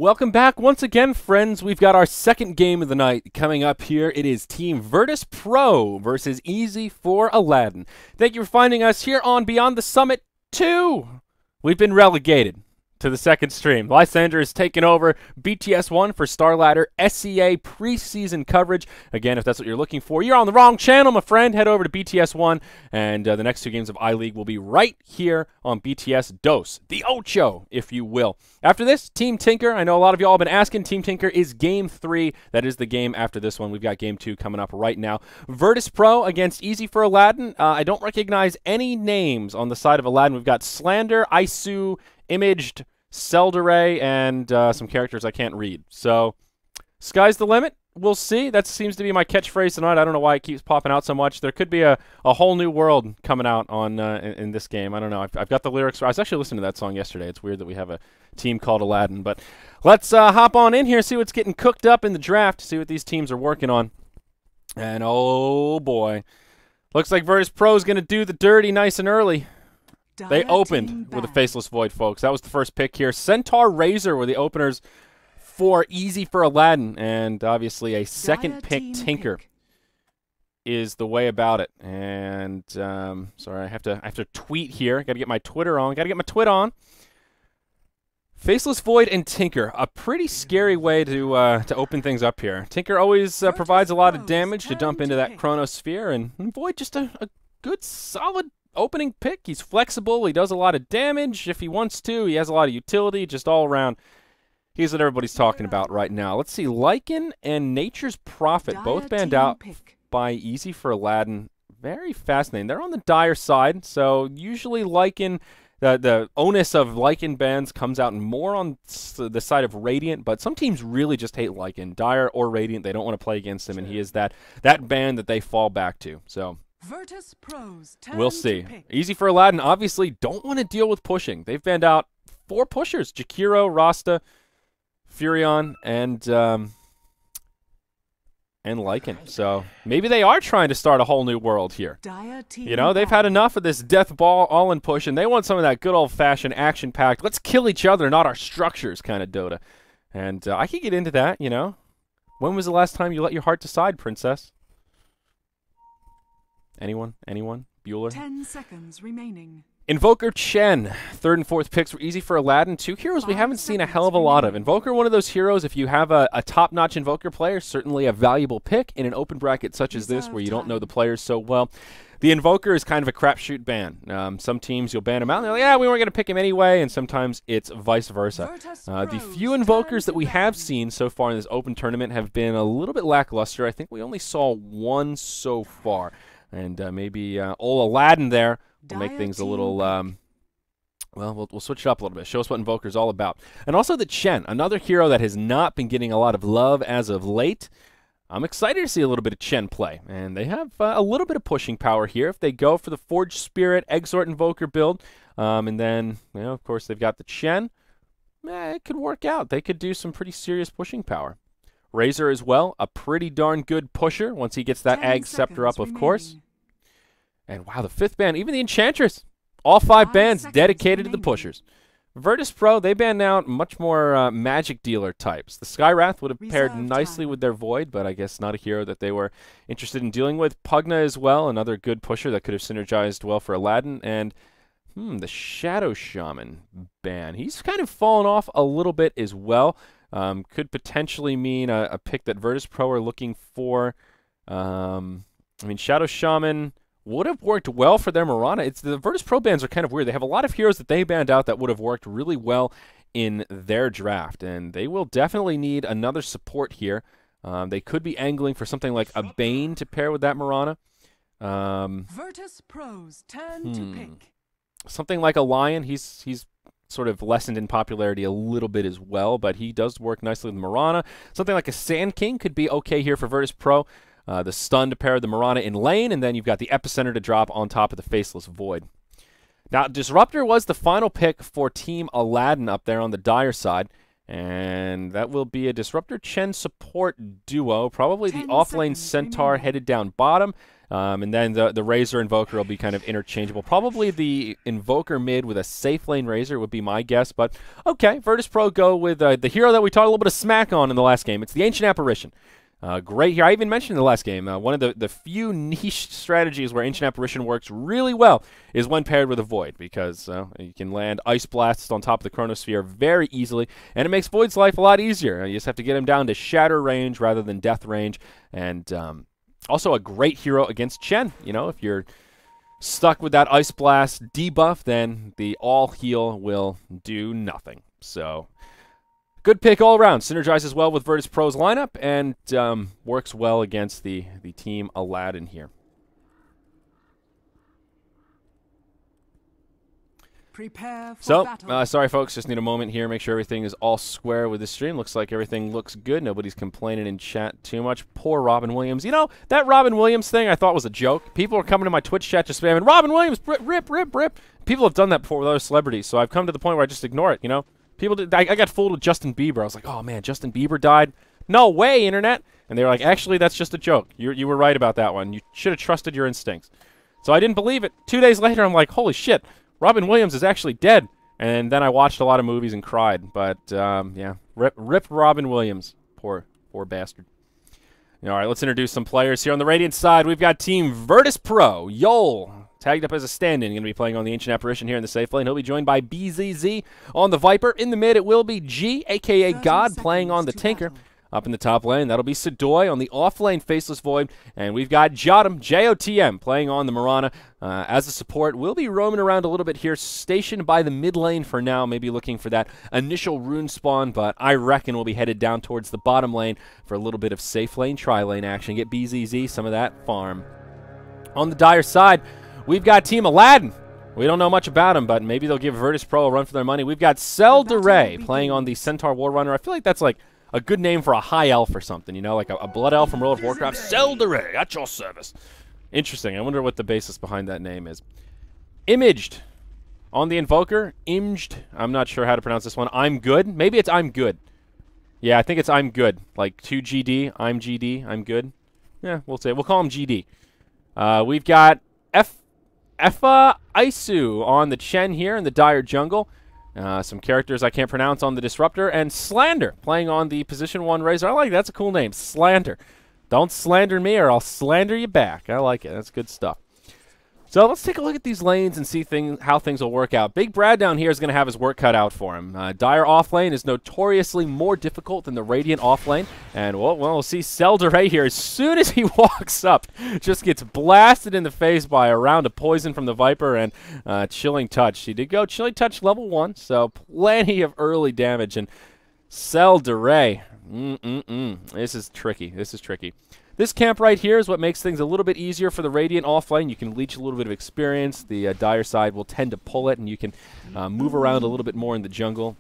Welcome back once again, friends. We've got our second game of the night coming up here. It is Team Virtus.Pro versus Easy for Aladdin. Thank you for finding us here on Beyond the Summit 2. We've been relegated to the second stream. Lysander has taken over BTS 1 for Starladder SCA preseason coverage. Again, if that's what you're looking for, you're on the wrong channel, my friend. Head over to BTS 1, and the next two games of I-League will be right here on BTS Dos, the Ocho, if you will. After this, Team Tinker. I know a lot of y'all have been asking. Team Tinker is Game 3. That is the game after this one. We've got Game 2 coming up right now. Virtus.Pro against Easy for Aladdin. I don't recognize any names on the side of Aladdin. We've got Slander, Isu, Imaged, Seldere, and some characters I can't read. So, sky's the limit. We'll see. That seems to be my catchphrase tonight. I don't know why it keeps popping out so much. There could be a whole new world coming out on in this game. I don't know. I've got the lyrics. I was actually listening to that song yesterday. It's weird that we have a team called Aladdin. But let's hop on in here, see what's getting cooked up in the draft, see what these teams are working on. And, oh, boy. Looks like Virtus.Pro is going to do the dirty nice and early. They opened with a Faceless Void, folks. That was the first pick here. Centaur Razor were the openers for Easy for Aladdin. And obviously a second pick, Tinker, is the way about it. And, sorry, I have to tweet here. Got to get my Twitter on. Got to get my twit on. Faceless Void and Tinker, a pretty scary way to open things up here. Tinker always provides a lot of damage to dump into that Chronosphere, and Void just a good, solid opening pick. He's flexible. He does a lot of damage if he wants to. He has a lot of utility. Just all around, he's what everybody's talking about right now. Let's see. Lycan and Nature's Prophet both banned out by Easy for Aladdin. Very fascinating. They're on the dire side, so usually Lycan, the onus of Lycan bans comes out more on the side of Radiant, but some teams really just hate Lycan. Dire or Radiant, they don't want to play against him, and he is that ban that they fall back to. So we'll see. Easy for Aladdin obviously don't want to deal with pushing. They've banned out 4 pushers: Jakiro, Rasta, Furion, and Lycan. So maybe they are trying to start a whole new world here. You know, they've had enough of this death ball all in push, and they want some of that good old-fashioned action-packed, let's kill each other, not our structures kind of Dota. And I could get into that, you know. When was the last time you let your heart decide, princess? Anyone? Anyone? Bueller? 10 seconds remaining. Invoker Chen, 3rd and 4th picks were Easy for Aladdin. 2 heroes we haven't seen a hell of a lot of. Invoker, one of those heroes, if you have a top-notch Invoker player, certainly a valuable pick in an open bracket such as this where you don't know the players so well. The Invoker is kind of a crapshoot ban. Some teams you'll ban him out, and they're like, yeah, we weren't going to pick him anyway, and sometimes it's vice versa. The few Invokers that we have seen so far in this open tournament have been a little bit lackluster. I think we only saw 1 so far. And maybe old Aladdin there will make things a little, well, we'll switch it up a little bit. Show us what Invoker's all about. And also the Chen, another hero that has not been getting a lot of love as of late. I'm excited to see a little bit of Chen play. And they have a little bit of pushing power here. If they go for the Forged Spirit, Exort Invoker build, and then, you know, of course, they've got the Chen, it could work out. They could do some pretty serious pushing power. Razor as well, a pretty darn good pusher once he gets that Ag Scepter up, of course. And wow, the 5th ban, even the Enchantress. All 5 bans dedicated to the pushers. Virtus.Pro, they banned out much more magic dealer types. The Skywrath would have paired nicely with their Void, but I guess not a hero that they were interested in dealing with. Pugna as well, another good pusher that could have synergized well for Aladdin. And the Shadow Shaman ban. He's kind of fallen off a little bit as well. Could potentially mean a pick that Virtus.Pro are looking for. I mean, Shadow Shaman would have worked well for their Mirana. The Virtus.Pro bans are kind of weird. They have a lot of heroes that they banned out that would have worked really well in their draft, and they will definitely need another support here. They could be angling for something like a Bane to pair with that Mirana. Virtus.Pro's turn to pick. Something like a Lion. He's sort of lessened in popularity a little bit as well, but he does work nicely with Mirana. Something like a Sand King could be okay here for Virtus.Pro. The stun to pair the Mirana in lane, and then you've got the Epicenter to drop on top of the Faceless Void. Now, Disruptor was the final pick for Team Aladdin up there on the dire side, And that will be a Disruptor Chen support duo. Probably the 10 offlane seconds Centaur remaining. headed down bottom. And then the Razor Invoker will be kind of interchangeable. Probably the Invoker mid with a safe lane Razor would be my guess. But okay, Virtus.Pro go with the hero that we talked a little bit of smack on in the last game. It's the Ancient Apparition. Great here. I even mentioned in the last game, one of the few niche strategies where Ancient Apparition works really well is when paired with a Void, because you can land Ice Blasts on top of the Chronosphere very easily, and it makes Void's life a lot easier. You just have to get him down to Shatter range rather than Death range, and also a great hero against Chen. You know, if you're stuck with that Ice Blast debuff, then the All Heal will do nothing. So good pick all around. Synergizes well with Virtus.Pro's lineup and works well against the team Aladdin here. Prepare for So, battle. sorry folks, just need a moment here. Make sure everything is all square with the stream. Looks like everything looks good. Nobody's complaining in chat too much. Poor Robin Williams. You know, that Robin Williams thing I thought was a joke. People are coming to my Twitch chat just spamming, Robin Williams, rip, rip, rip. People have done that before with other celebrities, so I've come to the point where I just ignore it, you know? People did, I got fooled with Justin Bieber. I was like, oh man, Justin Bieber died? No way, internet. And they were like, actually, that's just a joke. You were right about that one. You should have trusted your instincts. So I didn't believe it. 2 days later, I'm like, holy shit, Robin Williams is actually dead. And then I watched a lot of movies and cried. But, yeah, rip Robin Williams. Poor bastard. All right, let's introduce some players here on the Radiant side. We've got Team Virtus.Pro. Yol, tagged up as a stand-in, going to be playing on the Ancient Apparition here in the safe lane. He'll be joined by BZZ on the Viper. In the mid, it will be G, a.k.a. 30 God, playing on the seconds to Tinker. battle. Up in the top lane, that'll be Sadoy. On the off lane, Faceless Void. And we've got Jotum, J-O-T-M, playing on the Mirana as a support. We'll be roaming around a little bit here, stationed by the mid lane for now, maybe looking for that initial rune spawn, but I reckon we'll be headed down towards the bottom lane for a little bit of safe lane, tri-lane action. Get BZZ some of that farm. On the Dire side, we've got Team Aladdin. We don't know much about him, but maybe they'll give Virtus.Pro a run for their money. We've got Selderay playing on the Centaur War Runner. I feel like that's like a good name for a high elf or something, you know, like a blood elf from World of Warcraft. Selderay, at your service. Interesting. I wonder what the basis behind that name is. Imaged on the Invoker. Imaged. I'm not sure how to pronounce this one. I'm good. Maybe it's I'm good. Yeah, I think it's I'm good. Like 2GD. I'm GD. I'm good. Yeah, we'll say. We'll call him GD. We've got Effa Isu on the Chen here in the Dire Jungle. Some characters I can't pronounce on the Disruptor, and Slander playing on the Position 1 Razor. I like that. That's a cool name, Slander. Don't slander me or I'll slander you back. I like it. That's good stuff. So let's take a look at these lanes and see how things will work out. Big Brad down here is going to have his work cut out for him. Dire offlane is notoriously more difficult than the Radiant offlane. And we'll see Selderay here as soon as he walks up. Just gets blasted in the face by a round of poison from the Viper and Chilling Touch. He did go Chilling Touch level 1, so plenty of early damage. And Selderay, this is tricky. This is tricky. This camp right here is what makes things a little bit easier for the Radiant offlane. You can leech a little bit of experience. The Dire side will tend to pull it, and you can move around a little bit more in the jungle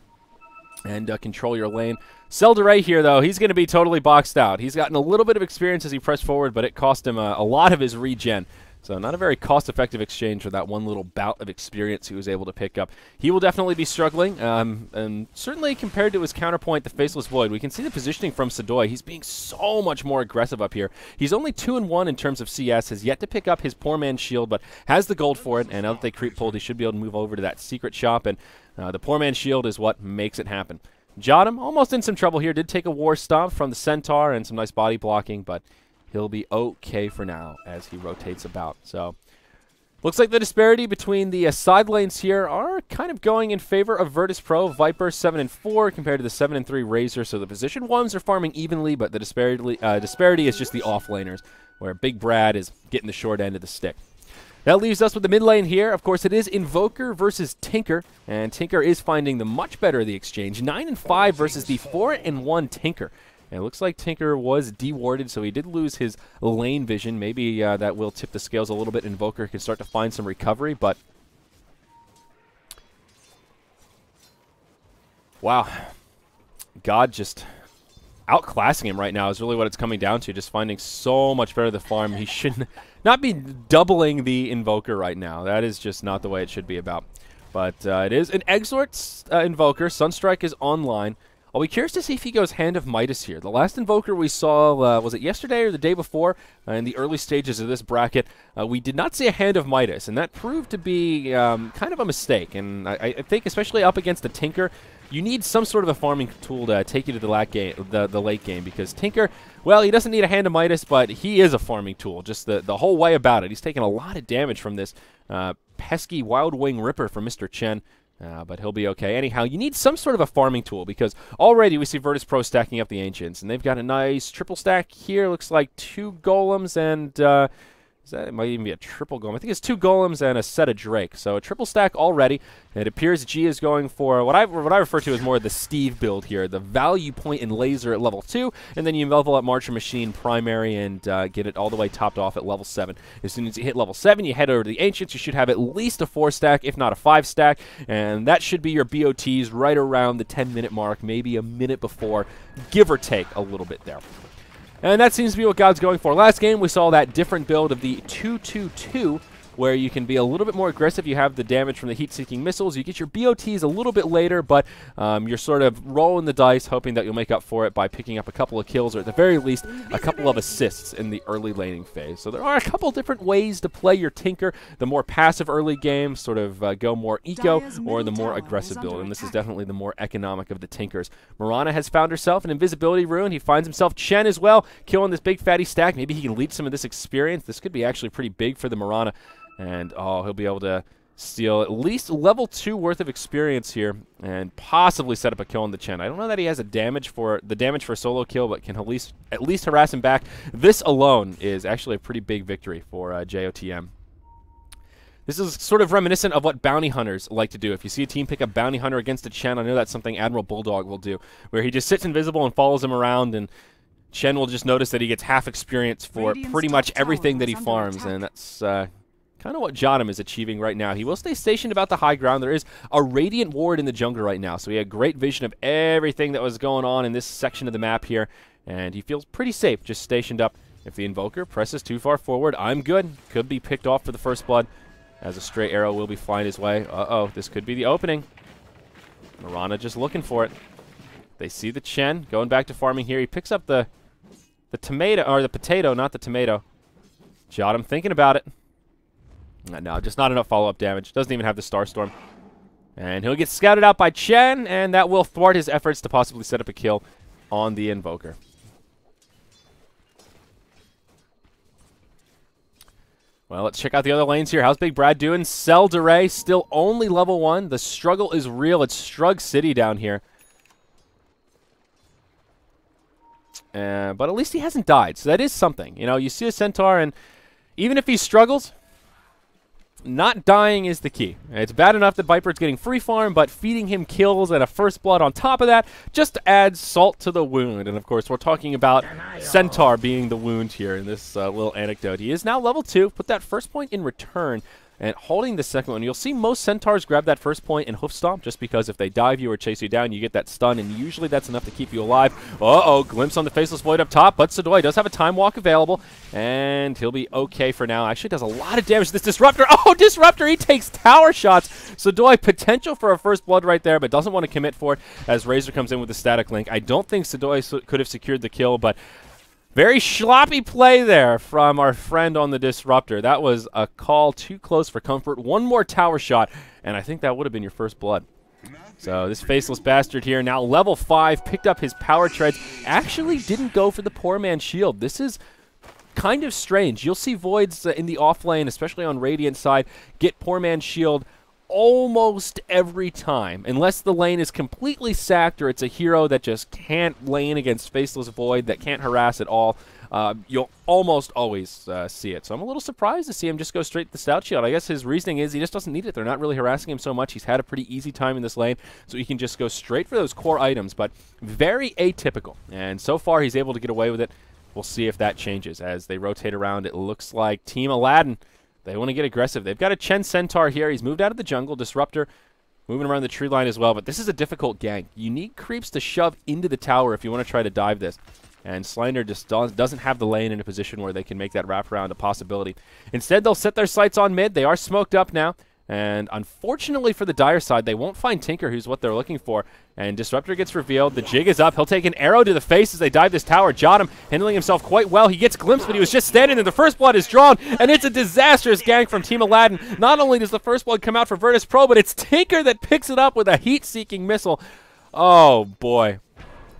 and control your lane. Selderay here, though, he's going to be totally boxed out. He's gotten a little bit of experience as he pressed forward, but it cost him a lot of his regen. So not a very cost-effective exchange for that one little bout of experience he was able to pick up. He will definitely be struggling, and certainly compared to his counterpoint, the Faceless Void, we can see the positioning from Sadoy. He's being so much more aggressive up here. He's only 2-1 in terms of CS, has yet to pick up his Poor Man's Shield, but has the gold for it, and now that they creep pulled, he should be able to move over to that secret shop, and the Poor Man's Shield is what makes it happen. Jotum, almost in some trouble here, did take a War Stomp from the Centaur and some nice body blocking, but he'll be okay for now as he rotates about. So, looks like the disparity between the side lanes here are kind of going in favor of Virtus.Pro. Viper 7-4 compared to the 7-3 Razor. So the position 1s are farming evenly, but the disparity is just the off-laners, where Big Brad is getting the short end of the stick. That leaves us with the mid lane here. Of course, it is Invoker versus Tinker, and Tinker is finding the much better of the exchange. 9-5 versus the 4-1 Tinker. And it looks like Tinker was dewarded, so he did lose his lane vision. Maybe that will tip the scales a little bit. Invoker can start to find some recovery, but wow. God just outclassing him right now is really what it's coming down to, just finding so much better the farm. He should not be doubling the Invoker right now. That is just not the way it should be about. But it is an Exort Invoker. Sunstrike is online. I'll be curious to see if he goes Hand of Midas here. The last Invoker we saw, was it yesterday or the day before, in the early stages of this bracket, we did not see a Hand of Midas, and that proved to be kind of a mistake. And I think especially up against the Tinker, you need some sort of a farming tool to take you to the late game, because Tinker, well, he doesn't need a Hand of Midas, but he is a farming tool, just the whole way about it. He's taking a lot of damage from this pesky Wild Wing Ripper from Mr. Chen. But he'll be okay. Anyhow, you need some sort of a farming tool, because already we see Virtus.Pro stacking up the Ancients, and they've got a nice triple stack here. Looks like 2 Golems and it might even be a triple golem. I think it's 2 golems and a set of Drake. So a triple stack already. It appears G is going for what I refer to as more of the Steve build here. The value point and laser at level 2, and then you level up Marcher Machine primary and get it all the way topped off at level 7. As soon as you hit level 7, you head over to the Ancients. You should have at least a 4 stack, if not a 5 stack, and that should be your BOTs right around the 10-minute mark, maybe a minute before, give or take a little bit there. And that seems to be what God's going for. Last game, we saw that different build of the 2-2-2, where you can be a little bit more aggressive. You have the damage from the heat-seeking missiles. You get your BOTs a little bit later, but you're sort of rolling the dice, hoping that you'll make up for it by picking up a couple of kills, or at the very least, a couple of assists in the early laning phase. So there are a couple different ways to play your Tinker. The more passive early game, sort of go more eco, or the more aggressive build, and this is definitely the more economic of the Tinkers. Mirana has found herself an invisibility rune. He finds himself Chen as well, killing this big fatty stack. Maybe he can leech some of this experience. This could be actually pretty big for the Mirana. And, oh, he'll be able to steal at least level 2 worth of experience here and possibly set up a kill on the Chen. I don't know that he has the damage for a solo kill, but can at least harass him back. This alone is actually a pretty big victory for JOTM. This is sort of reminiscent of what bounty hunters like to do. If you see a team pick up bounty hunter against a Chen, I know that's something Admiral Bulldog will do, where he just sits invisible and follows him around, and Chen will just notice that he gets half experience for pretty much everything that he farms, and that's kind of what Jotum is achieving right now. He will stay stationed about the high ground. There is a Radiant Ward in the jungle right now, so he had great vision of everything that was going on in this section of the map here, and he feels pretty safe just stationed up. If the Invoker presses too far forward, I'm good. Could be picked off for the first blood, as a stray arrow will be flying his way. Uh-oh, this could be the opening. Mirana just looking for it. They see the Chen going back to farming here. He picks up the tomato, or the potato, not the tomato. Jotum thinking about it. No, just not enough follow-up damage. Doesn't even have the Starstorm. And he'll get scouted out by Chen, and that will thwart his efforts to possibly set up a kill on the Invoker. Well, let's check out the other lanes here. How's Big Brad doing? Selderay still only level 1. The struggle is real. It's Strug City down here. But at least he hasn't died, so that is something. You know, you see a Centaur, and even if he struggles, not dying is the key. It's bad enough that Viper's getting free farm, but feeding him kills and a first blood on top of that just adds salt to the wound. And of course, we're talking about Centaur being the wound here in this little anecdote. He is now level 2. Put that first point in return and holding the second one. You'll see most Centaurs grab that first point and hoof stomp, just because if they dive you or chase you down, you get that stun, and usually that's enough to keep you alive. Uh-oh, glimpse on the Faceless Void up top, but Sadoy does have a time walk available, and he'll be okay for now. Actually does a lot of damage to this Disruptor. Oh, Disruptor, he takes tower shots. Sadoy, potential for a first blood right there, but doesn't want to commit for it as Razor comes in with the static link. I don't think Sadoy could have secured the kill, but very sloppy play there from our friend on the Disruptor. That was a call too close for comfort. One more tower shot, and I think that would have been your first blood. So this Faceless Bastard here, now level 5, picked up his power treads. Actually didn't go for the poor man's shield. This is kind of strange. You'll see Voids in the off lane, especially on Radiant side, get poor man's shield almost every time, unless the lane is completely sacked or it's a hero that just can't lane against Faceless Void, that can't harass at all. You'll almost always see it. So I'm a little surprised to see him just go straight to the Stout Shield. I guess his reasoning is he just doesn't need it. They're not really harassing him so much. He's had a pretty easy time in this lane, so he can just go straight for those core items, but very atypical. And so far he's able to get away with it. We'll see if that changes as they rotate around. It looks like Team Aladdin, they want to get aggressive. They've got a Chen Centaur here. He's moved out of the jungle. Disruptor moving around the tree line as well. But this is a difficult gank. You need creeps to shove into the tower if you want to try to dive this. And Slander just doesn't have the lane in a position where they can make that wraparound a possibility. Instead, they'll set their sights on mid. They are smoked up now. And unfortunately for the Dire side, they won't find Tinker, who's what they're looking for. And Disruptor gets revealed. The jig is up. He'll take an arrow to the face as they dive this tower. Jotum handling himself quite well. He gets glimpsed, but he was just standing there. The first blood is drawn, and it's a disastrous gank from Team Aladdin. Not only does the first blood come out for Virtus.Pro, but it's Tinker that picks it up with a heat-seeking missile. Oh, boy.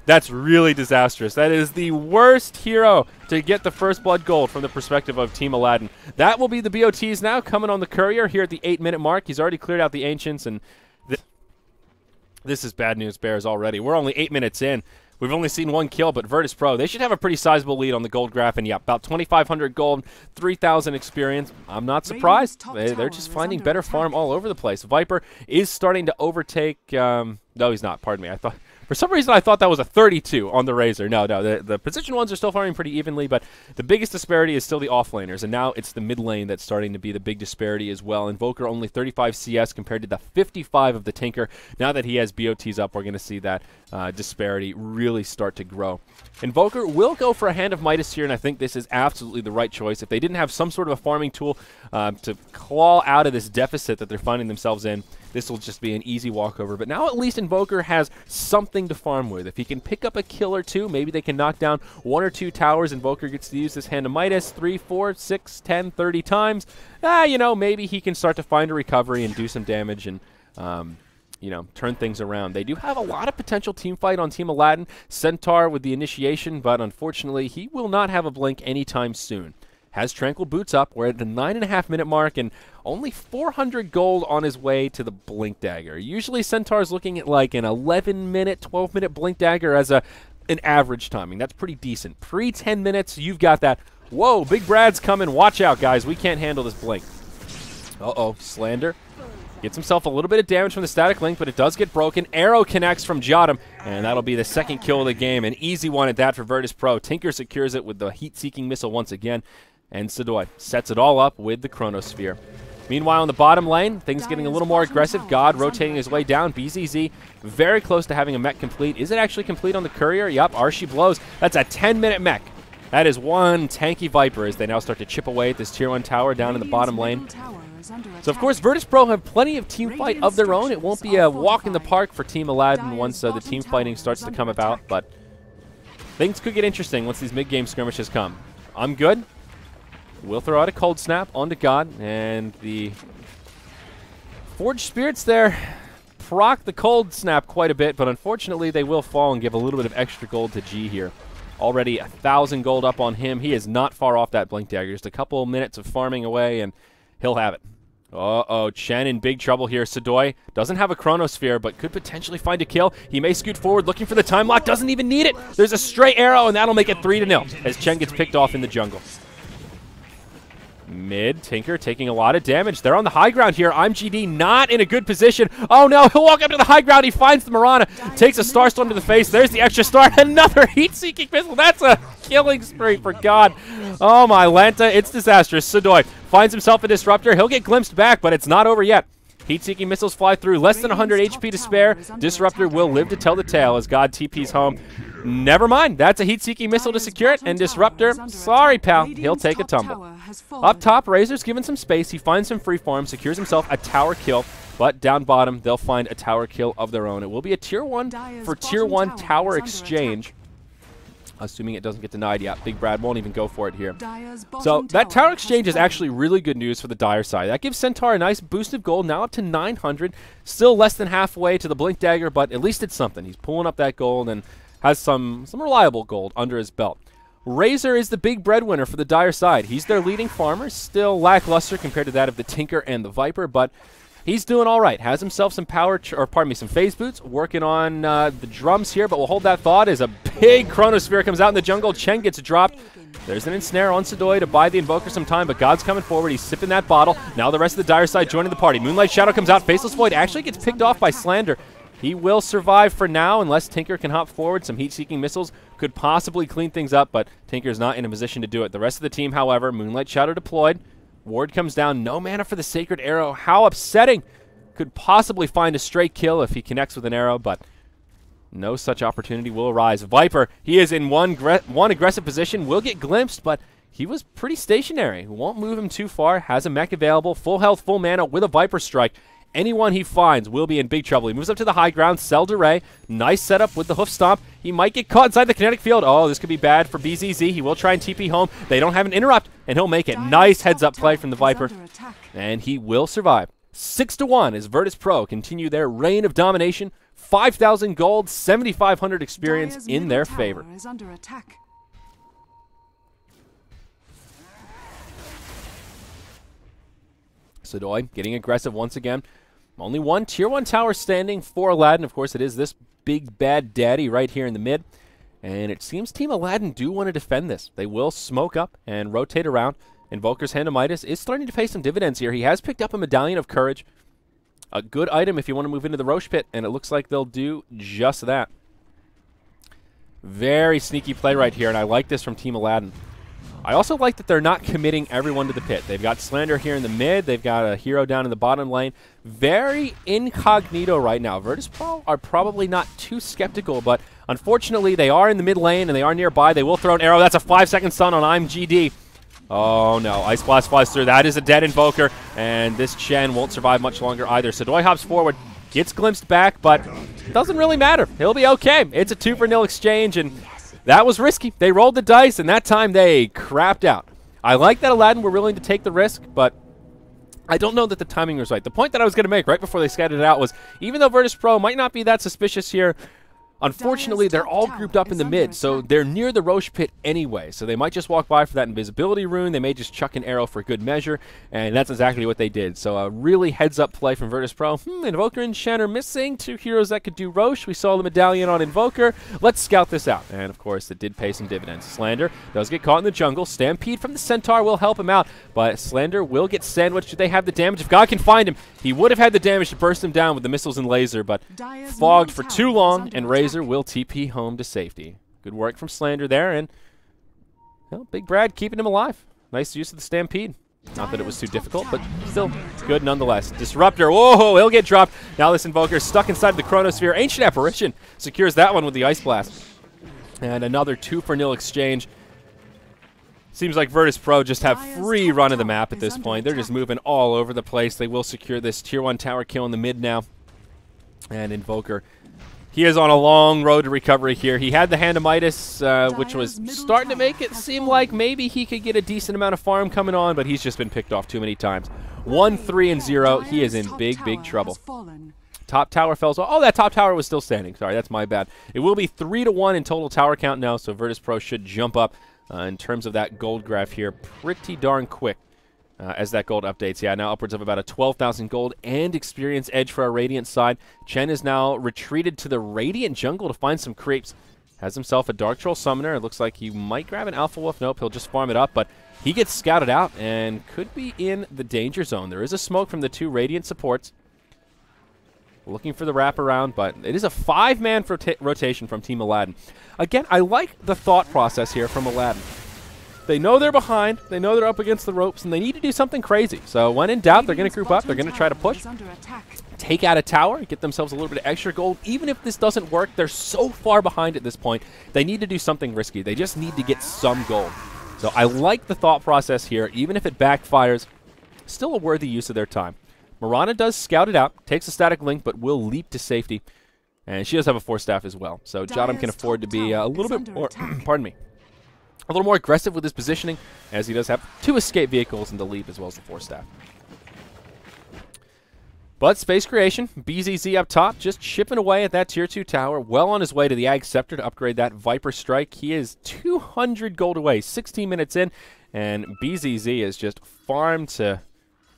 That's really disastrous. That is the worst hero to get the first blood gold from the perspective of Team Aladdin. That will be the BOTs now coming on the courier here at the 8-minute mark. He's already cleared out the Ancients, and this is bad news bears already. We're only 8 minutes in. We've only seen one kill, but Virtus.Pro, they should have a pretty sizable lead on the gold graph. And yeah, about 2,500 gold, 3,000 experience. I'm not surprised. They're just finding better farm all over the place. Viper is starting to overtake. No, he's not. Pardon me. For some reason, I thought that was a 32 on the Razor. No, the position ones are still farming pretty evenly, but the biggest disparity is still the offlaners, and now it's the mid lane that's starting to be the big disparity as well. Invoker only 35 CS compared to the 55 of the Tinker. Now that he has BOTs up, we're going to see that disparity really start to grow. Invoker will go for a Hand of Midas here, and I think this is absolutely the right choice. If they didn't have some sort of a farming tool to claw out of this deficit that they're finding themselves in, this will just be an easy walkover. But now at least Invoker has something to farm with. If he can pick up a kill or two, maybe they can knock down 1 or 2 towers. Invoker gets to use this Hand of Midas 3, 4, 6, 10, 30 times. You know, maybe he can start to find a recovery and do some damage and, you know, turn things around. They do have a lot of potential team fight on Team Aladdin. Centaur with the initiation, but unfortunately he will not have a blink anytime soon. Has Tranquil Boots up. We're at the 9.5-minute mark and only 400 gold on his way to the Blink Dagger. Usually Centaur's looking at like an 11-minute, 12-minute Blink Dagger as an average timing. That's pretty decent. Pre-10 minutes, you've got that. Whoa, Big Brad's coming. Watch out, guys. We can't handle this Blink. Uh-oh, Slander. Gets himself a little bit of damage from the static link, but it does get broken. Arrow connects from Jotum, and that'll be the second kill of the game. An easy one at that for Virtus.Pro. Tinker secures it with the heat-seeking missile once again. And Sadoy sets it all up with the Chronosphere. Meanwhile, in the bottom lane, things getting a little more aggressive. God rotating his way down. BZZ very close to having a mech complete. Is it actually complete on the courier? Yup, Archie blows. That's a 10-minute mech. That is one tanky Viper as they now start to chip away at this Tier 1 tower down in the bottom lane. So, of course, Virtus.Pro have plenty of team fight of their own. It won't be a walk in the park for Team Aladdin once the team fighting starts to come about, but things could get interesting once these mid-game skirmishes come. I'm good. We'll throw out a Cold Snap onto God, and the Forged Spirits there proc the Cold Snap quite a bit, but unfortunately they will fall and give a little bit of extra gold to G here. Already 1,000 gold up on him. He is not far off that Blink Dagger. Just a couple of minutes of farming away, and he'll have it. Uh-oh, Chen in big trouble here. Sadoy doesn't have a Chronosphere, but could potentially find a kill. He may scoot forward looking for the time lock. Doesn't even need it. There's a stray arrow, and that'll make it 3-0 as Chen gets picked off in the jungle. Mid, Tinker taking a lot of damage. They're on the high ground here. I'm GD not in a good position. Oh no, he'll walk up to the high ground. He finds the Mirana, takes a Starstorm to the face. There's the extra star. Another heat-seeking missile. That's a killing spree for God. Oh my Lanta, it's disastrous. Sadoy finds himself a Disruptor. He'll get glimpsed back, but it's not over yet. Heat-seeking missiles fly through. Less than 100 HP to spare. Disruptor will live to tell the tale as God TP's home. Never mind. That's a heat-seeking missile to secure it. And Disruptor, sorry, pal. He'll take a tumble. Up top, Razor's given some space. He finds some free farm, secures himself a tower kill. But down bottom, they'll find a tower kill of their own. It will be a Tier 1 for Tier 1 tower exchange. Assuming it doesn't get denied yet. Big Brad won't even go for it here. So that tower exchange is actually really good news for the Dire side. That gives Centaur a nice boost of gold, now up to 900. Still less than halfway to the Blink Dagger, but at least it's something. He's pulling up that gold and has some reliable gold under his belt. Razor is the big breadwinner for the Dire side. He's their leading farmer, still lackluster compared to that of the Tinker and the Viper, but he's doing all right. Has himself some some phase boots. Working on the drums here, but we'll hold that thought as a big Chronosphere comes out in the jungle. Chen gets dropped. There's an ensnare on Sadoy to buy the Invoker some time, but God's coming forward. He's sipping that bottle. Now the rest of the Dire side joining the party. Moonlight Shadow comes out. Faceless Void actually gets picked off by Slander. He will survive for now unless Tinker can hop forward. Some heat-seeking missiles could possibly clean things up, but Tinker's not in a position to do it. The rest of the team, however, Moonlight Shadow deployed. Ward comes down. No mana for the Sacred Arrow. How upsetting. Could possibly find a straight kill if he connects with an arrow, but no such opportunity will arise. Viper, he is in one aggressive position. Will get glimpsed, but he was pretty stationary. Won't move him too far. Has a mech available. Full health, full mana with a Viper Strike. Anyone he finds will be in big trouble. He moves up to the high ground. Sell Ray. Nice setup with the hoof stomp. He might get caught inside the kinetic field. Oh, this could be bad for BZZ. He will try and TP home. They don't have an interrupt, and he'll make it. Nice heads-up play from the Viper, and he will survive. 6-1 as Virtus.Pro continue their reign of domination. 5,000 gold, 7,500 experience in their favor. Sadoy getting aggressive once again. Only one Tier 1 tower standing for Aladdin. Of course, it is this big bad daddy right here in the mid. And it seems Team Aladdin do want to defend this. They will smoke up and rotate around. Invoker's Hand of Midas is starting to pay some dividends here. He has picked up a Medallion of Courage. A good item if you want to move into the Roche Pit, and it looks like they'll do just that. Very sneaky play right here, and I like this from Team Aladdin. I also like that they're not committing everyone to the pit. They've got Slander here in the mid. They've got a hero down in the bottom lane. Very incognito right now. Virtus.Pro are probably not too skeptical, but unfortunately they are in the mid lane and they are nearby. They will throw an arrow. That's a 5-second stun on I'm GD. Oh no, Ice Blast flies through. That is a dead Invoker, and this Chen won't survive much longer either. Sadoy hops forward, gets glimpsed back, but it doesn't really matter. He'll be okay. It's a 2-for-0 exchange, and that was risky. They rolled the dice, and that time they crapped out. I like that Aladdin were willing to take the risk, but I don't know that the timing was right. The point that I was going to make right before they scattered it out was, even though Virtus.Pro might not be that suspicious here, unfortunately, they're all grouped up in the mid, so they're near the Roche Pit anyway. So they might just walk by for that invisibility rune. They may just chuck an arrow for good measure, and that's exactly what they did. So a really heads-up play from Virtus.Pro. Invoker and Shen are missing. 2 heroes that could do Roche. We saw the Medallion on Invoker. Let's scout this out. And, of course, it did pay some dividends. Slander does get caught in the jungle. Stampede from the Centaur will help him out, but Slander will get sandwiched. Do they have the damage? If God can find him, he would have had the damage to burst him down with the missiles and laser, but fogged for too long, and Razor will TP home to safety. Good work from Slander there, and well, Big Brad keeping him alive. Nice use of the Stampede. Not that it was too difficult, but still good nonetheless. Disruptor, whoa, he'll get dropped. Now this Invoker is stuck inside the Chronosphere. Ancient Apparition secures that one with the Ice Blast. And another 2-for-0 exchange. Seems like Virtus.Pro just have free run of the map at this point. They're just moving all over the place. They will secure this Tier 1 tower kill in the mid now. And Invoker, he is on a long road to recovery here. He had the Hand of Midas, which was starting to make it seem like maybe he could get a decent amount of farm coming on, but he's just been picked off too many times. 1-3-0. He is in big, big trouble. Top tower fell. Oh, that top tower was still standing. Sorry, that's my bad. It will be 3-1 in total tower count now, so Virtus.Pro should jump up in terms of that gold graph here pretty darn quick. As that gold updates. Yeah, now upwards of about a 12,000 gold and experience edge for our Radiant side. Chen is now retreated to the Radiant jungle to find some creeps. Has himself a Dark Troll Summoner. It looks like he might grab an Alpha Wolf. Nope, he'll just farm it up, but he gets scouted out and could be in the danger zone. There is a smoke from the 2 Radiant supports. Looking for the wraparound, but it is a 5-man rotation from Team Aladdin. Again, I like the thought process here from Aladdin. They know they're behind, they know they're up against the ropes, and they need to do something crazy. So when in doubt, they're going to group up, they're going to try to push, take out a tower, get themselves a little bit of extra gold. Even if this doesn't work, they're so far behind at this point, they need to do something risky. They just need to get some gold. So I like the thought process here, even if it backfires, still a worthy use of their time. Mirana does scout it out, takes a static link, but will leap to safety. And she does have a 4-staff as well. So Jadam can afford to be a little bit more, pardon me, a little more aggressive with his positioning, as he does have 2 escape vehicles and the leap as well as the 4-staff. But Space Creation, BZZ up top, just chipping away at that Tier 2 tower, well on his way to the Ag Scepter to upgrade that Viper Strike. He is 200 gold away, 16 minutes in, and BZZ is just farmed to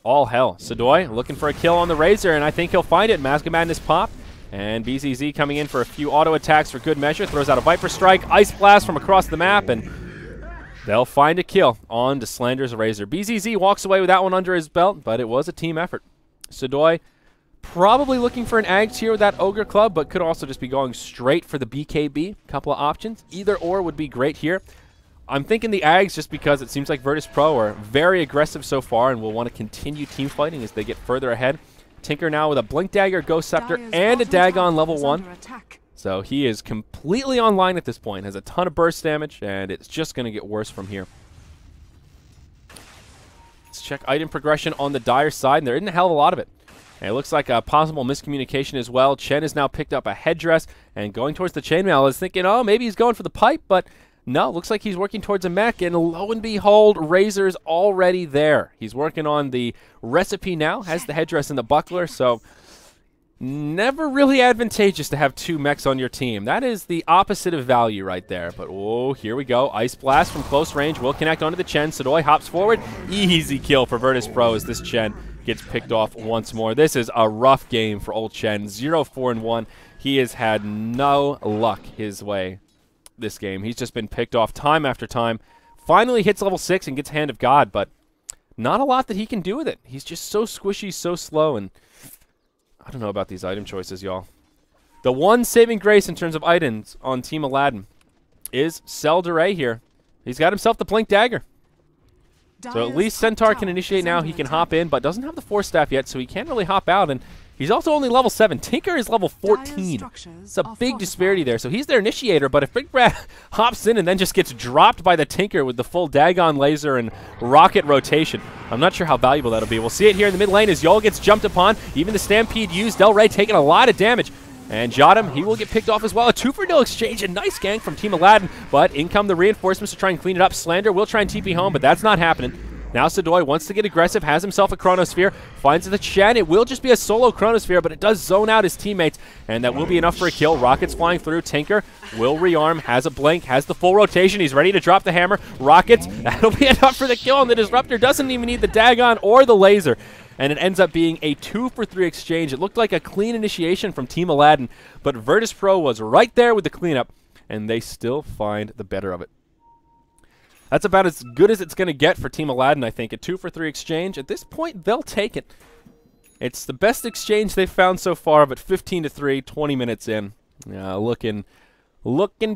all hell. Sadoy looking for a kill on the Razor, and I think he'll find it. Mask of Madness pop. And BZZ coming in for a few auto attacks for good measure. Throws out a Viper Strike, Ice Blast from across the map, and they'll find a kill on to Slander's Razor. BZZ walks away with that one under his belt, but it was a team effort. Sadoy probably looking for an Ag tier with that Ogre Club, but could also just be going straight for the BKB. Couple of options. Either or would be great here. I'm thinking the Ags just because it seems like Virtus.Pro are very aggressive so far and will want to continue team fighting as they get further ahead. Tinker now with a Blink Dagger, Ghost Scepter, and a Dagon level 1. So he is completely online at this point. Has a ton of burst damage, and it's just going to get worse from here. check item progression on the Dire side, and there isn't a hell of a lot of it. And it looks like a possible miscommunication as well. Chen has now picked up a headdress and going towards the chainmail. I was thinking, oh, maybe he's going for the pipe, but no, looks like he's working towards a mech, and lo and behold, Razor's already there. He's working on the recipe now, has the headdress and the buckler, so never really advantageous to have 2 mechs on your team. That is the opposite of value right there. But, oh, here we go. Ice Blast from close range will connect onto the Chen. Sudoi hops forward. Easy kill for Virtus.Pro as this Chen gets picked off once more. This is a rough game for old Chen. 0-4-1. He has had no luck his way this game. He's just been picked off time after time. Finally hits level 6 and gets Hand of God, but not a lot that he can do with it. He's just so squishy, so slow, and I don't know about these item choices, y'all. The one saving grace in terms of items on Team Aladdin is Cell Duray here. He's got himself the Blink Dagger. So at least Centaur can initiate now. He can hop in, but doesn't have the Force Staff yet, so he can't really hop out. And he's also only level 7. Tinker is level 14. It's a big disparity there. So he's their initiator, but if Big Brad hops in and then just gets dropped by the Tinker with the full Dagon laser and rocket rotation, I'm not sure how valuable that'll be. We'll see it here in the mid lane as Yol gets jumped upon. Even the Stampede used. Del Rey taking a lot of damage. And Jotum, he will get picked off as well. A 2-for-0 exchange. A nice gank from Team Aladdin. But in come the reinforcements to try and clean it up. Slander will try and TP home, but that's not happening. Now Sudoi wants to get aggressive, has himself a Chronosphere, finds the Chen. It will just be a solo Chronosphere, but it does zone out his teammates, and that will be enough for a kill. Rockets flying through. Tinker will rearm, has a blink, has the full rotation. He's ready to drop the hammer. Rockets, that'll be enough for the kill, and the Disruptor doesn't even need the Dagon or the laser. And it ends up being a 2-for-3 exchange. It looked like a clean initiation from Team Aladdin, but Virtus.Pro was right there with the cleanup, and they still find the better of it. That's about as good as it's going to get for Team Aladdin, I think. A 2-for-3 exchange. At this point, they'll take it. It's the best exchange they've found so far, but 15-3, 20 minutes in. Looking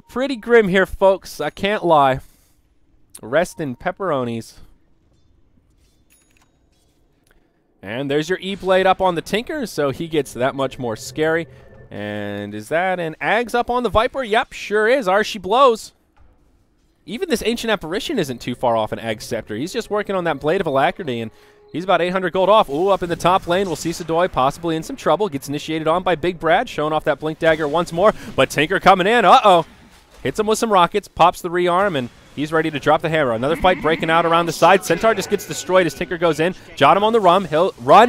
pretty grim here, folks. I can't lie. Rest in pepperonis. And there's your E-Blade up on the Tinker, so he gets that much more scary. And is that an Ags up on the Viper? Yep, sure is. Archie blows. Even this Ancient Apparition isn't too far off an Ag Scepter. He's just working on that Blade of Alacrity, and he's about 800 gold off. Ooh, up in the top lane, we'll see Sudoi possibly in some trouble. Gets initiated on by Big Brad, showing off that Blink Dagger once more. But Tinker coming in. Uh-oh. Hits him with some rockets, pops the rearm, and he's ready to drop the hammer. Another fight breaking out around the side. Centaur just gets destroyed as Tinker goes in. Jotum on the run.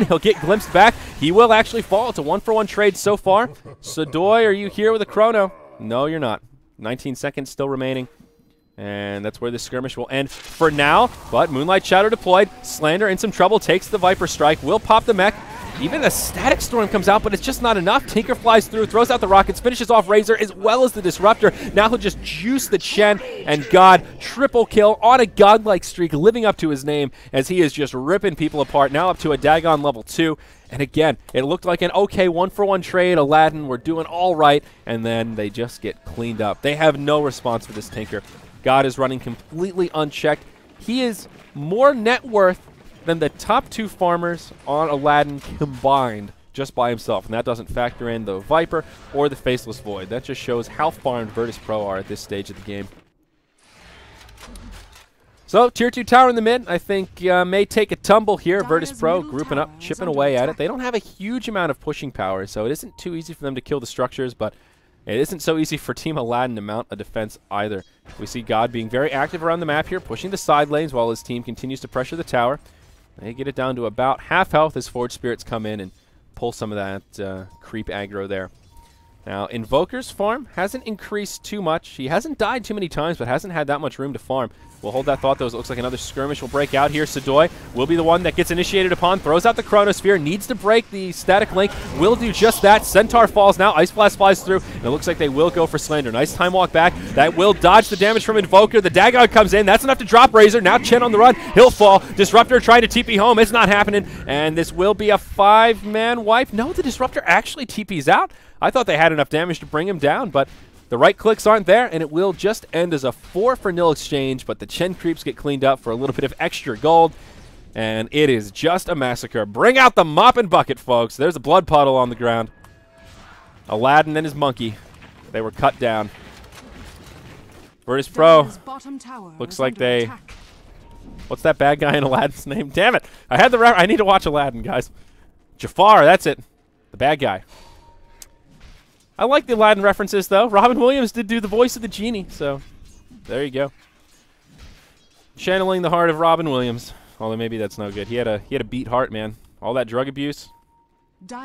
He'll get glimpsed back. He will actually fall. It's a 1-for-1 trade so far. Sudoi, are you here with a chrono? No, you're not. 19 seconds still remaining. And that's where the skirmish will end for now. But Moonlight Shadow deployed. Slander in some trouble. Takes the Viper Strike. Will pop the mech. Even a Static Storm comes out, but it's just not enough. Tinker flies through, throws out the rockets, finishes off Razor as well as the Disruptor. Now he'll just juice the Chen, and God, triple kill on a godlike streak, living up to his name as he is just ripping people apart. Now up to a Dagon level 2. And again, it looked like an okay 1-for-1 trade. Aladdin were doing all right, and then they just get cleaned up. They have no response for this Tinker. God is running completely unchecked. He is more net worth than the top 2 farmers on Aladdin combined just by himself. And that doesn't factor in the Viper or the Faceless Void. That just shows how farmed Virtus.Pro are at this stage of the game. So, Tier 2 tower in the mid, I think may take a tumble here. Virtus.Pro grouping up, chipping away at it. They don't have a huge amount of pushing power, so it isn't too easy for them to kill the structures, but it isn't so easy for Team Aladdin to mount a defense either. We see God being very active around the map here, pushing the side lanes while his team continues to pressure the tower. They get it down to about half health as Forge Spirits come in and pull some of that creep aggro there. Now, Invoker's farm hasn't increased too much. He hasn't died too many times, but hasn't had that much room to farm. We'll hold that thought, though, as it looks like another skirmish will break out here. Sudoi will be the one that gets initiated upon, throws out the Chronosphere, needs to break the static link, will do just that. Centaur falls now, Ice Blast flies through, and it looks like they will go for Slander. Nice time walk back. That will dodge the damage from Invoker. The Dagon comes in. That's enough to drop Razor. Now Chen on the run. He'll fall. Disruptor trying to TP home. It's not happening, and this will be a 5-man wipe. No, the Disruptor actually TPs out. I thought they had enough damage to bring him down, but the right clicks aren't there, and it will just end as a 4-for-0 exchange, but the Chen creeps get cleaned up for a little bit of extra gold, and it is just a massacre. Bring out the mop and bucket, folks. There's a blood puddle on the ground. Aladdin and his monkey, they were cut down. Virtus.Pro looks like they What's that bad guy in Aladdin's name? Damn it! I had the I need to watch Aladdin, guys. Jafar, that's it. The bad guy. I like the Aladdin references, though. Robin Williams did do the voice of the genie, so there you go. Channeling the heart of Robin Williams. Although maybe that's no good. He had a beat heart, man. All that drug abuse.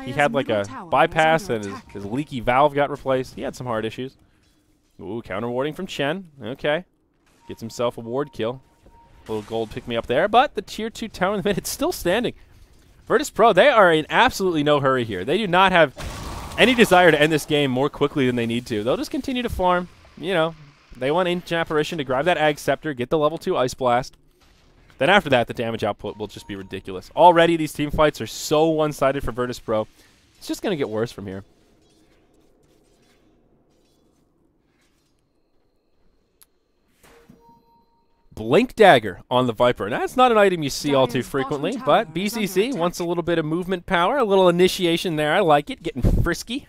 He had like a bypass and his leaky valve got replaced. He had some heart issues. Ooh, counter warding from Chen. Okay. Gets himself a ward kill. A little gold pick me up there, but the tier 2 tower in the mid, it's still standing. Virtus.Pro, they are in absolutely no hurry here. They do not have any desire to end this game more quickly than they need to. They'll just continue to farm. You know, they want Ancient Apparition to grab that Ag Scepter, get the level 2 Ice Blast. Then after that, the damage output will just be ridiculous. Already, these team fights are so one-sided for Virtus.Pro. It's just going to get worse from here. Blink Dagger on the Viper. Now, that's not an item you see all too frequently, but BCC wants a little bit of movement power, a little initiation there. I like it, getting frisky.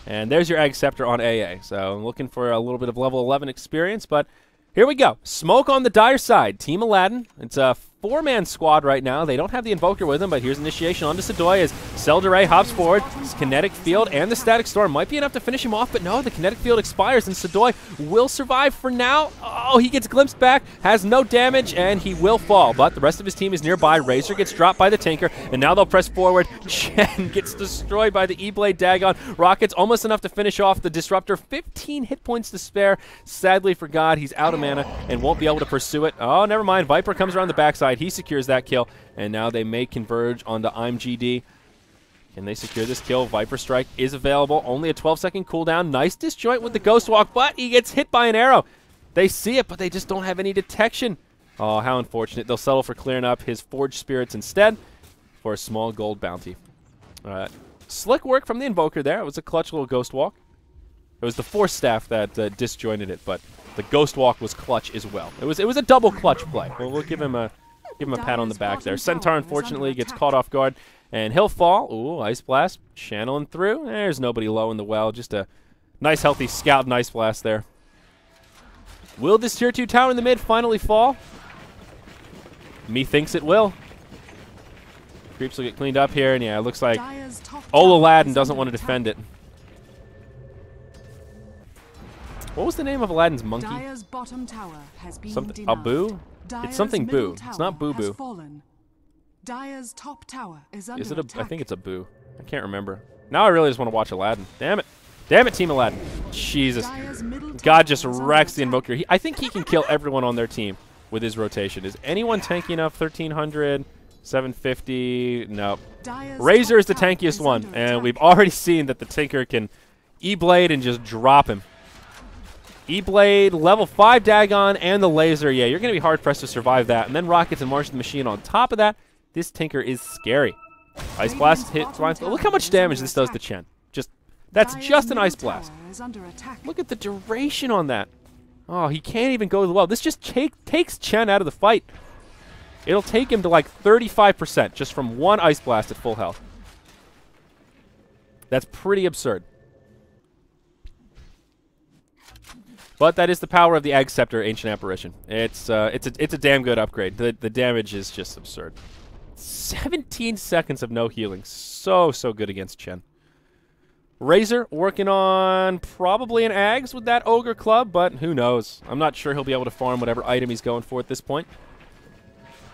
And there's your Ag Scepter on AA. So I'm looking for a little bit of level 11 experience, but here we go. Smoke on the dire side. Team Aladdin. It's a 4-man squad right now. They don't have the Invoker with them, but here's initiation onto Sadoy as Selderay hops forward. His Kinetic Field and the Static Storm might be enough to finish him off, but no, the Kinetic Field expires, and Sadoy will survive for now. Oh, he gets glimpsed back, has no damage, and he will fall, but the rest of his team is nearby. Razor gets dropped by the Tinker, and now they'll press forward. Chen gets destroyed by the E-Blade Dagon. Rockets almost enough to finish off the Disruptor. 15 hit points to spare. Sadly for God, he's out of mana and won't be able to pursue it. Oh, never mind. Viper comes around the backside. He secures that kill, and now they may converge onto IMGD. Can they secure this kill? Viper Strike is available. Only a 12-second cooldown. Nice disjoint with the Ghost Walk, but he gets hit by an arrow. They see it, but they just don't have any detection. Oh, how unfortunate. They'll settle for clearing up his Forged Spirits instead for a small gold bounty. Slick work from the Invoker there. It was a clutch little Ghost Walk. It was the Force Staff that disjointed it, but the Ghost Walk was clutch as well. It was a double clutch play. We'll give him a pat on the back there. Centaur, unfortunately, gets caught off guard, and he'll fall. Ooh, Ice Blast channeling through. There's nobody low in the well. Just a nice, healthy Scout and Ice Blast there. Will this tier 2 tower in the mid finally fall? Methinks it will. Creeps will get cleaned up here, and yeah, it looks like Aladdin doesn't want to defend it. What was the name of Aladdin's monkey? Something Abu? It's something Boo. It's not Boo Boo. Dyer's top tower is under Is it a? attack. I think it's a Boo. I can't remember. Now I really just want to watch Aladdin. Damn it. Damn it, Team Aladdin. Jesus. God just wrecks the Invoker. I think he can kill everyone on their team with his rotation. Is anyone tanky enough? 1300, 750. No. Razor is the tankiest one, and we've already seen that the Tinker can E-Blade and just drop him. E-Blade, level 5 Dagon, and the laser. Yeah, you're going to be hard-pressed to survive that. And then Rockets and March the Machine on top of that. This Tinker is scary. Ice Blast hits. Look how much damage this does to Chen. That's just an Ice Blast. Look at the duration on that. Oh, he can't even go to the well. This just takes Chen out of the fight. It'll take him to like 35% just from one Ice Blast at full health. That's pretty absurd. But that is the power of the Ag Scepter Ancient Apparition. It's a damn good upgrade. The damage is just absurd. 17 seconds of no healing. So good against Chen. Razor working on probably an Ags with that Ogre Club, but who knows. I'm not sure he'll be able to farm whatever item he's going for at this point.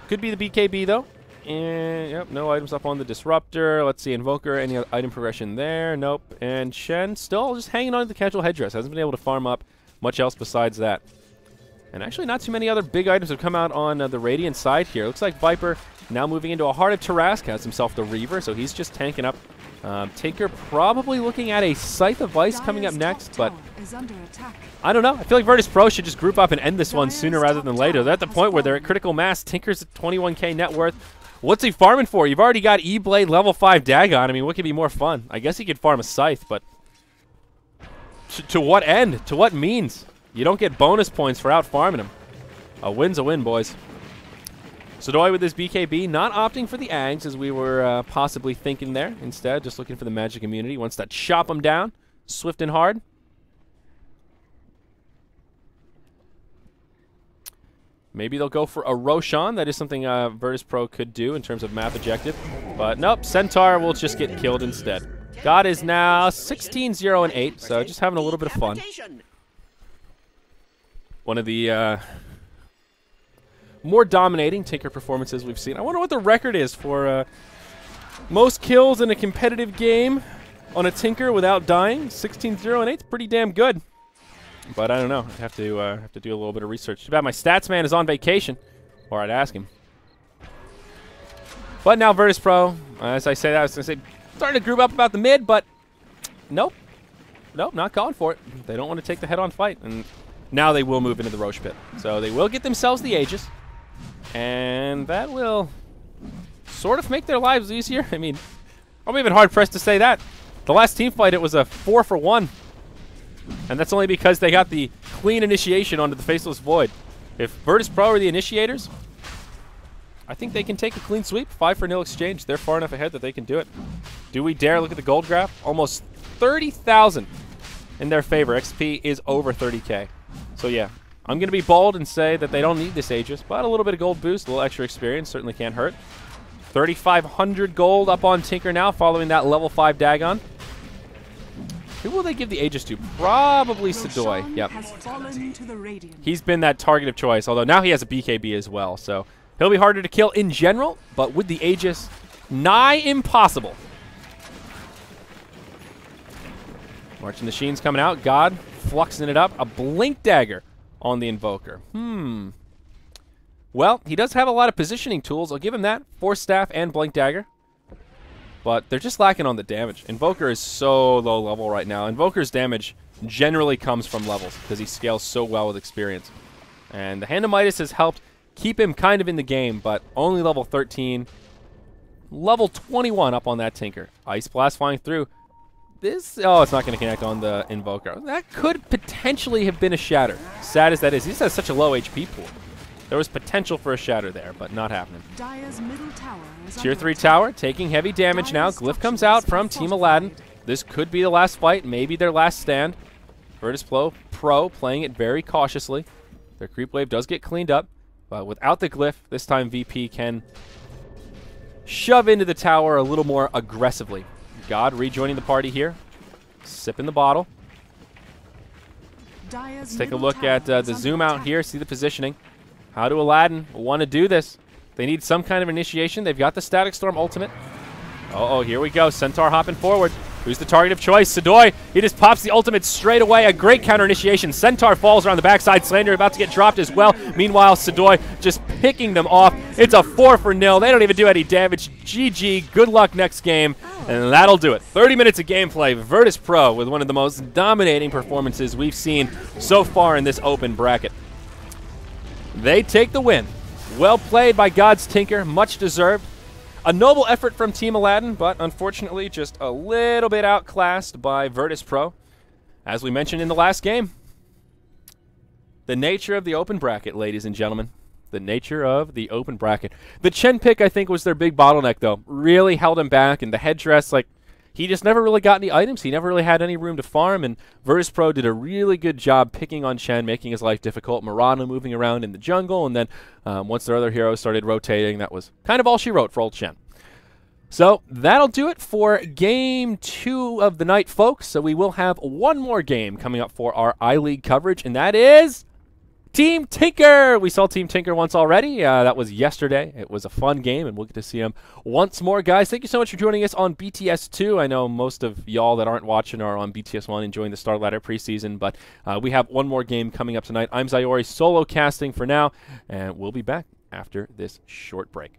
Could be the BKB, though. And, yep, no items up on the Disruptor. Let's see, Invoker, any other item progression there? Nope. And Chen still just hanging on to the casual headdress. Hasn't been able to farm up much else besides that. And actually not too many other big items have come out on the Radiant side here. Looks like Viper now moving into a Heart of Tarask, has himself the Reaver, so he's just tanking up. Tinker probably looking at a Scythe of Ice coming up next, but I don't know. I feel like Virtus.Pro should just group up and end this one sooner rather than later. They're at the point where they're at critical mass. Tinker's at 21k net worth. What's he farming for? You've already got E-Blade level 5 Dagon. I mean, what could be more fun? I guess he could farm a Scythe, but to what end? To what means? You don't get bonus points for out-farming him. A win's a win, boys. Sadoy with his BKB, not opting for the Ags as we were possibly thinking there. Instead, just looking for the magic immunity. Wants to chop him down, swift and hard. Maybe they'll go for a Roshan. That is something Virtus.Pro could do in terms of map objective. But nope, Centaur will just get killed instead. God is now 16, 0, and 8, so just having a little bit of fun. One of the more dominating Tinker performances we've seen. I wonder what the record is for most kills in a competitive game on a Tinker without dying. 16, 0, and 8 is pretty damn good. But I don't know. I'd have to do a little bit of research. Too bad my stats man is on vacation, or I'd ask him. But now Virtus.Pro, as I said, I was going to say, starting to group up about the mid, but nope. Nope, not calling for it. They don't want to take the head-on fight, and now they will move into the Roche pit. So they will get themselves the Aegis, and that will sort of make their lives easier. I mean, I'm even hard-pressed to say that. The last team fight, it was a 4-for-1. And that's only because they got the clean initiation onto the Faceless Void. If Virtus.Pro are the initiators, I think they can take a clean sweep. 5-for-0 exchange. They're far enough ahead that they can do it. Do we dare look at the gold graph? Almost 30,000 in their favor. XP is over 30K. So yeah, I'm going to be bold and say that they don't need this Aegis, but a little bit of gold boost, a little extra experience certainly can't hurt. 3,500 gold up on Tinker now following that level 5 Dagon. Who will they give the Aegis to? Probably Sadoy. Yep. He's been that target of choice, although now he has a BKB as well, so he'll be harder to kill in general, but with the Aegis, nigh impossible. Marching Machines coming out. God fluxing it up. A Blink Dagger on the Invoker. Well, he does have a lot of positioning tools. I'll give him that. Force Staff and Blink Dagger. But they're just lacking on the damage. Invoker is so low level right now. Invoker's damage generally comes from levels because he scales so well with experience. And the Hand of Midas has helped keep him kind of in the game, but only level 13. Level 21 up on that Tinker. Ice Blast flying through. This, oh, it's not going to connect on the Invoker. That could potentially have been a Shatter. Sad as that is, he just has such a low HP pool. There was potential for a Shatter there, but not happening. Dire's middle tower is Tier 3 tower taking heavy damage now. Glyph comes out from Team Aladdin. This could be the last fight, maybe their last stand. Virtus.Pro playing it very cautiously. Their creep wave does get cleaned up, but without the Glyph, this time VP can shove into the tower a little more aggressively. God rejoining the party here. Sipping the bottle. Let's take a look at the zoom out here, see the positioning. How do Aladdin want to do this? They need some kind of initiation. They've got the Static Storm ultimate. Uh-oh, here we go. Centaur hopping forward. Who's the target of choice? Sadoy. He just pops the ultimate straight away. A great counter initiation. Centaur falls around the backside. Slander about to get dropped as well. Meanwhile, Sadoy just picking them off. It's a 4-for-0. They don't even do any damage. GG. Good luck next game. And that'll do it. 30 minutes of gameplay. Virtus.Pro with one of the most dominating performances we've seen so far in this open bracket. They take the win. Well played by God's Tinker. Much deserved. A noble effort from Team Aladdin, but unfortunately just a little bit outclassed by Virtus.Pro. As we mentioned in the last game, the nature of the open bracket, ladies and gentlemen. The nature of the open bracket. The Chen pick, I think, was their big bottleneck, though. Really held him back, and the headdress, like, he just never really got any items. He never really had any room to farm, and Virtus.Pro did a really good job picking on Chen, making his life difficult. Murata moving around in the jungle, and then once their other heroes started rotating, that was kind of all she wrote for old Chen. So that'll do it for Game 2 of the night, folks. So we will have one more game coming up for our I-League coverage, and that is Team Tinker. We saw Team Tinker once already. That was yesterday. It was a fun game, and we'll get to see them once more. Guys, thank you so much for joining us on BTS2. I know most of y'all that aren't watching are on BTS1 enjoying the Star Ladder preseason, but we have one more game coming up tonight. I'm Zayori solo casting for now, and we'll be back after this short break.